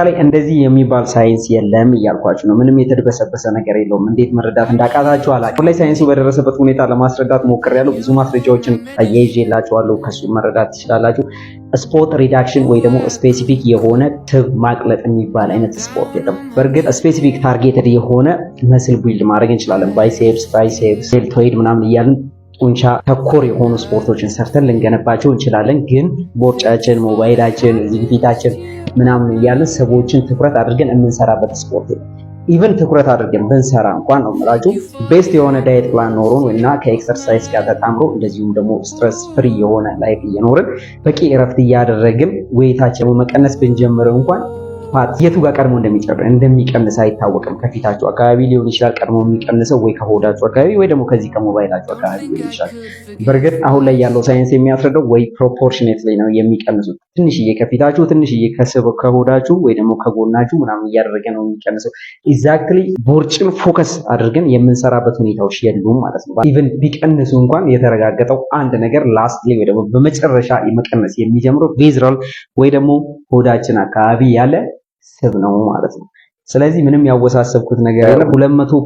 ላይ እንደዚህ የሚባል ሳይንስ የለም እያልኳችሁ ነው። ምንም የተደበሰበሰ ነገር የለውም። እንዴት መረዳት እንዳቃታችሁ አላውቅም። ላይ ሳይንሱ በደረሰበት ሁኔታ ለማስረዳት ሞክሬያለሁ። ብዙ ማስረጃዎችን አያይዤላችኋለሁ። ከሱ መረዳት ትችላላችሁ። ስፖርት ሪዳክሽን ወይ ደግሞ ስፔሲፊክ የሆነ ስብ ማቅለጥ የሚባል አይነት ስፖርት የለም። በእርግጥ ስፔሲፊክ ታርጌትድ የሆነ መስል ቢልድ ማድረግ እንችላለን። ባይሴፕስ፣ ትራይሴፕስ፣ ዴልቶይድ ምናምን እያልን ጡንቻ ተኮር የሆኑ ስፖርቶችን ሰርተን ልንገነባቸው እንችላለን። ግን ቦርጫችን፣ ሞባይላችን፣ ፊታችን ምናምን እያልን ሰቦችን ትኩረት አድርገን የምንሰራበት ስፖርት ነው። ኢቨን ትኩረት አድርገን ብንሰራ እንኳን ነው የምላችሁ ቤስት የሆነ ዳይት ፕላን ኖሮን እና ከኤክሰርሳይዝ ጋር ተጣምሮ እንደዚሁም ደግሞ ስትረስ ፍሪ የሆነ ላይፍ እየኖርን በቂ እረፍት እያደረግን ወይታችን መቀነስ ብንጀምር እንኳን የቱ ጋር ቀድሞ እንደሚቀንስ አይታወቅም። ከፊታችሁ አካባቢ ሊሆን ይችላል ቀድሞ የሚቀንሰው ወይ ከሆዳችሁ አካባቢ ወይ ደግሞ ከዚህ ከሞባይላችሁ አካባቢ ሊሆን ይችላል። በእርግጥ አሁን ላይ ያለው ሳይንስ የሚያስረዳው ወይ ፕሮፖርሽኔት ላይ ነው የሚቀንሱት። ትንሽዬ ከፊታችሁ፣ ትንሽዬ ከሆዳችሁ ወይ ደግሞ ከጎናችሁ ምናምን እያደረገ ነው የሚቀንሰው። ኤግዛክትሊ ቦርጭን ፎከስ አድርገን የምንሰራበት ሁኔታዎች የሉም ማለት ነው። ኢቭን ቢቀንሱ እንኳን የተረጋገጠው አንድ ነገር ላስት ላይ ወይ ደግሞ በመጨረሻ መቀነስ የሚጀምረው ቪዝራል ወይ ደግሞ ሆዳችን አካባቢ ያለ ስብ ነው ማለት ነው። ስለዚህ ምንም ያወሳሰብኩት ነገር የለም። 200